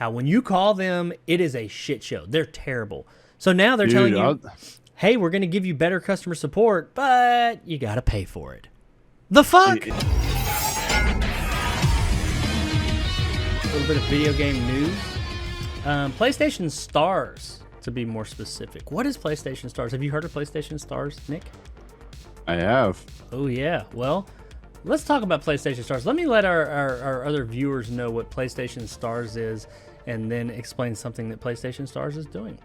how when you call them, it is a shit show. They're terrible. So now they're telling you, hey, we're going to give you better customer support, but you got to pay for it. The fuck? A little bit of video game news. PlayStation Stars, to be more specific. What is PlayStation Stars? Have you heard of PlayStation Stars, Nick? I have. Oh, yeah. Well, let's talk about PlayStation Stars. Let me let our other viewers know what PlayStation Stars is and then explain something that PlayStation Stars is doing.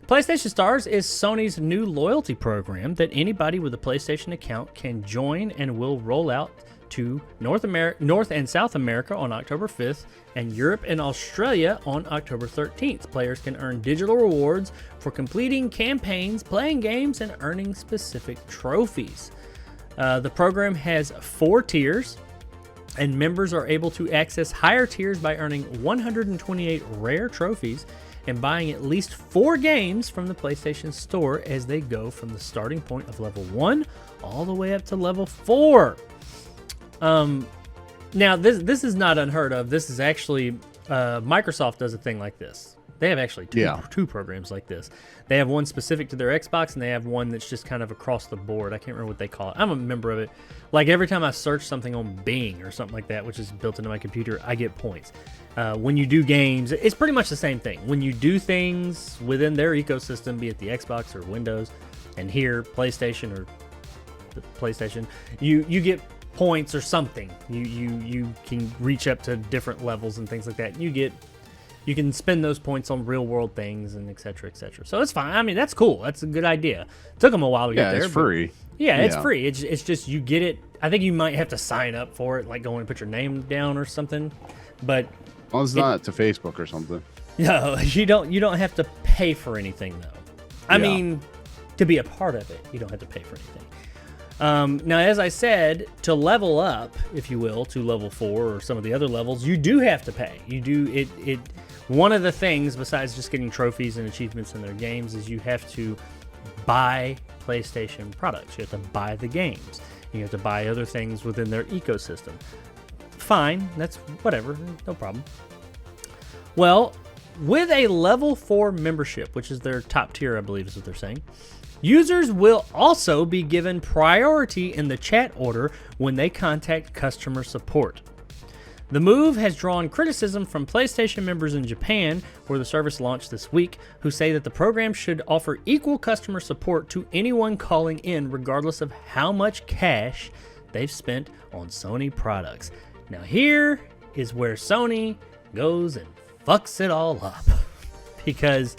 PlayStation Stars is Sony's new loyalty program that anybody with a PlayStation account can join and will roll out to North and South America on October 5th and Europe and Australia on October 13th. Players can earn digital rewards for completing campaigns, playing games, and earning specific trophies. The program has 4 tiers, and members are able to access higher tiers by earning 128 rare trophies and buying at least 4 games from the PlayStation Store as they go from the starting point of level 1 all the way up to level 4. Now, this is not unheard of. This is actually, Microsoft does a thing like this. They have actually two programs like this. They have one specific to their Xbox, and they have one that's just kind of across the board. I can't remember what they call it. I'm a member of it. Like, every time I search something on Bing or something like that, which is built into my computer, I get points. When you do games, it's pretty much the same thing. When you do things within their ecosystem, be it the Xbox or Windows, and here, PlayStation or the PlayStation, you get points or something. You can reach up to different levels and things like that. You can spend those points on real world things and et cetera, et cetera. So it's fine. I mean, that's cool. That's a good idea. Took them a while to get there. It's free. It's free. It's just you get it. I think you might have to sign up for it, like go and put your name down or something. But well, it's not to Facebook or something. No, you don't have to pay for anything though. I mean, to be a part of it, you don't have to pay for anything. Now, as I said, to level up, if you will, to level 4 or some of the other levels, you do have to pay. You do it. One of the things, besides just getting trophies and achievements in their games, is you have to buy PlayStation products. You have to buy the games. You have to buy other things within their ecosystem. Fine, that's whatever, no problem. Well, with a level 4 membership, which is their top tier, I believe is what they're saying, users will also be given priority in the chat order when they contact customer support. The move has drawn criticism from PlayStation members in Japan, where the service launched this week, who say that the program should offer equal customer support to anyone calling in, regardless of how much cash they've spent on Sony products. Now here is where Sony goes and fucks it all up. Because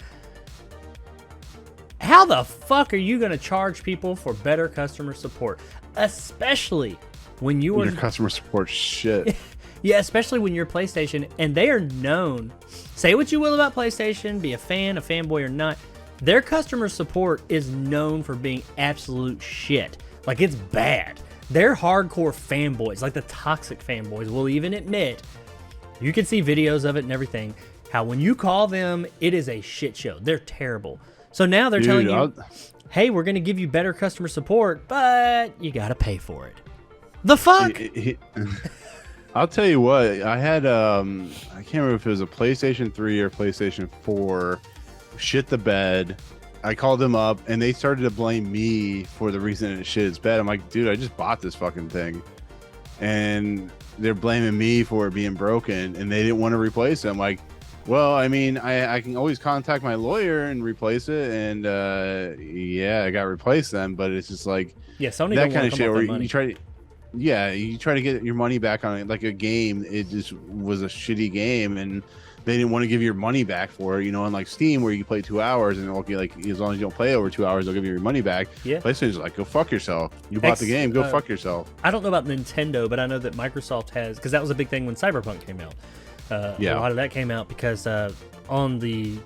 how the fuck are you going to charge people for better customer support? Especially when you are... Your customer support shit. Yeah, especially when you're PlayStation, and they are known, say what you will about PlayStation, be a fan, a fanboy or not, their customer support is known for being absolute shit. Like, it's bad. They're hardcore fanboys, like the toxic fanboys will even admit, you can see videos of it and everything, how when you call them, it is a shit show. They're terrible. So now they're telling you, hey, we're going to give you better customer support, but you got to pay for it. The fuck? I'll tell you what, I had, I can't remember if it was a PlayStation 3 or PlayStation 4, shit the bed. I called them up, and they started to blame me for the reason it shit its bed. I'm like, dude, I just bought this fucking thing. And they're blaming me for it being broken, and they didn't want to replace it. I'm like, well, I mean, I can always contact my lawyer and replace it, and yeah, I got to replace them, but it's just like, Sony that kind of shit where you try to get your money back on it, like a game. It just was a shitty game, and they didn't want to give your money back for it. You know, unlike Steam, where you play 2 hours and it'll get, like, as long as you don't play over 2 hours, they'll give you your money back. Yeah. PlayStation's like, go fuck yourself. You bought the game, go fuck yourself. I don't know about Nintendo, but I know that Microsoft has, because that was a big thing when Cyberpunk came out. A lot of that came out because on the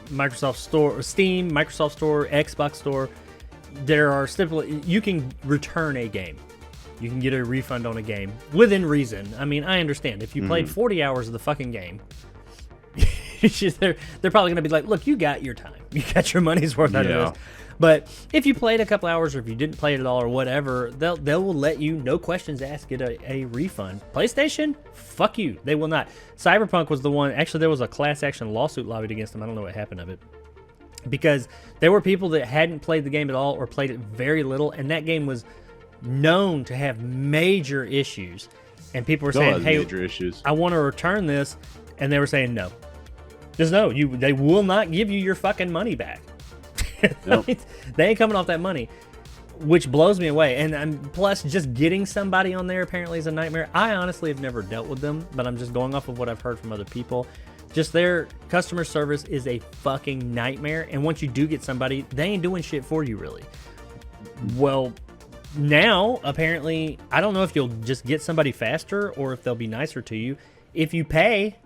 Microsoft Store, Steam, Microsoft Store, Xbox Store, there are you can return a game. You can get a refund on a game within reason. I mean, I understand. If you played 40 hours of the fucking game, they're probably going to be like, look, you got your time. You got your money's worth out of this. But if you played a couple hours or if you didn't play it at all or whatever, they will let you, no questions asked, get a refund. PlayStation, fuck you. They will not. Cyberpunk was the one. Actually, there was a class action lawsuit lobbied against them. I don't know what happened of it. Because there were people that hadn't played the game at all or played it very little, and that game was known to have major issues. And people were saying, hey, major issues. I want to return this. And they were saying no. Just no. They will not give you your fucking money back. Nope. They ain't coming off that money, which blows me away. And plus, just getting somebody on there apparently is a nightmare. I honestly have never dealt with them, but I'm just going off of what I've heard from other people. Just their customer service is a fucking nightmare. And once you do get somebody, they ain't doing shit for you, really. Well, now, apparently, I don't know if you'll just get somebody faster or if they'll be nicer to you. If you pay,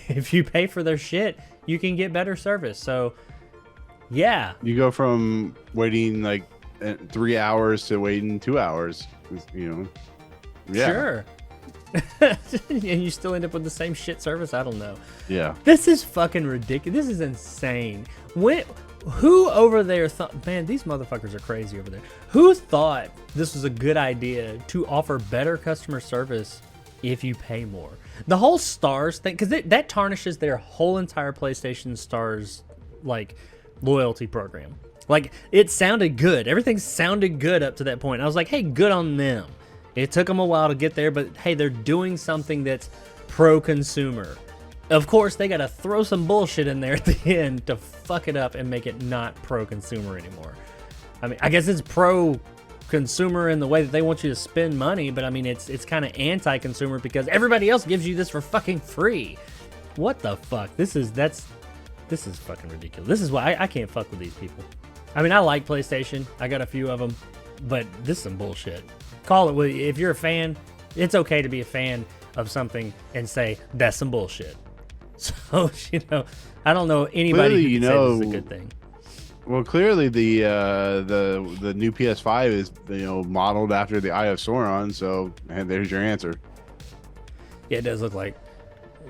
if you pay for their shit, you can get better service. So, yeah. You go from waiting like 3 hours to waiting 2 hours, you know. Yeah. Sure. And you still end up with the same shit service? I don't know. Yeah. This is fucking ridiculous. This is insane. Who over there thought, man, these motherfuckers are crazy over there. Who thought this was a good idea to offer better customer service if you pay more? The whole stars thing, because that tarnishes their whole entire PlayStation Stars, like, loyalty program. Like, it sounded good. Everything sounded good up to that point. I was like, hey, good on them. It took them a while to get there, but hey, they're doing something that's pro-consumer. Of course, they got to throw some bullshit in there at the end to fuck it up and make it not pro-consumer anymore. I mean, I guess it's pro-consumer in the way that they want you to spend money, but I mean, it's kind of anti-consumer because everybody else gives you this for fucking free. What the fuck? This is fucking ridiculous. This is why I can't fuck with these people. I mean, I like PlayStation. I got a few of them, but this is some bullshit. Call it, if you're a fan, it's okay to be a fan of something and say that's some bullshit. So, you know, I don't know anybody who can say this is a good thing. Well, clearly the new PS5 is, you know, modeled after the Eye of Sauron, so and there's your answer. Yeah, it does look like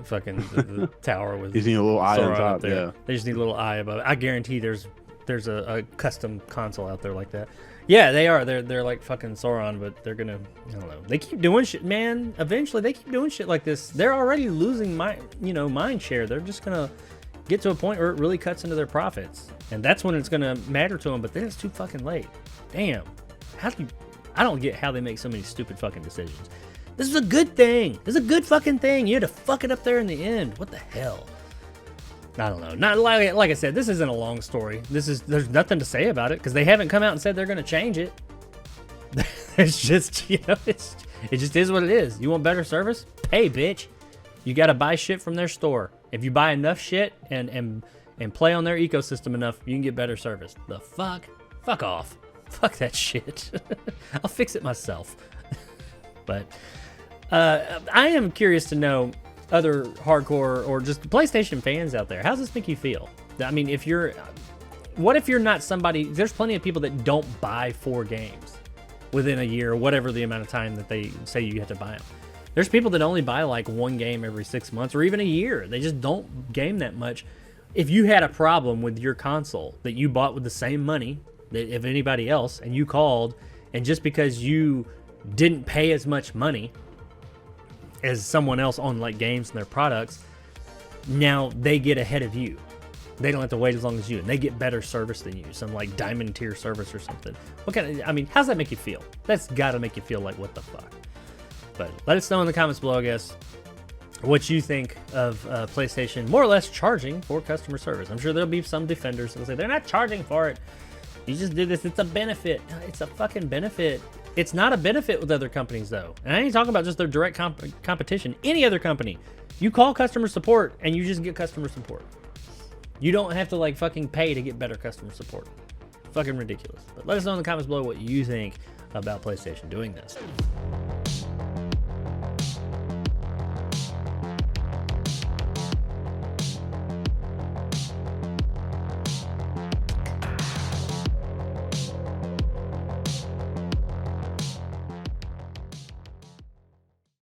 fucking the tower with you need a little eye on top. There. Yeah, they just need a little eye above it. I guarantee there's a custom console out there like that. Yeah, they are. They're like fucking Sauron, but they're gonna, I don't know. They keep doing shit, man. Eventually, they keep doing shit like this. They're already losing mind share. They're just gonna get to a point where it really cuts into their profits, and that's when it's gonna matter to them. But then it's too fucking late. Damn. I don't get how they make so many stupid fucking decisions. This is a good thing. This is a good fucking thing. You had to fuck it up there in the end. What the hell? I don't know. Not like I said, this isn't a long story. There's nothing to say about it because they haven't come out and said they're going to change it. It's just, you know, it just is what it is. You want better service? Pay, bitch. You got to buy shit from their store. If you buy enough shit and play on their ecosystem enough, you can get better service. The fuck? Fuck off. Fuck that shit. I'll fix it myself. But I am curious to know, other hardcore or just PlayStation fans out there, how does this make you feel? I mean, what if you're not somebody, there's plenty of people that don't buy 4 games within a year or whatever the amount of time that they say you have to buy them. There's people that only buy like 1 game every 6 months or even a year. They just don't game that much. If you had a problem with your console that you bought with the same money of anybody else and you called, and just because you didn't pay as much money as someone else on like games and their products, now they get ahead of you. They don't have to wait as long as you, and they get better service than you, some like diamond tier service or something. I mean, how's that make you feel? That's got to make you feel like, what the fuck? But let us know in the comments below, I guess, what you think of PlayStation more or less charging for customer service. I'm sure there'll be some defenders that'll say they're not charging for it. You just did this. It's a benefit. It's a fucking benefit. It's not a benefit with other companies, though. And I ain't talking about just their direct competition. Any other company. You call customer support, and you just get customer support. You don't have to, like, fucking pay to get better customer support. Fucking ridiculous. But let us know in the comments below what you think about PlayStation doing this.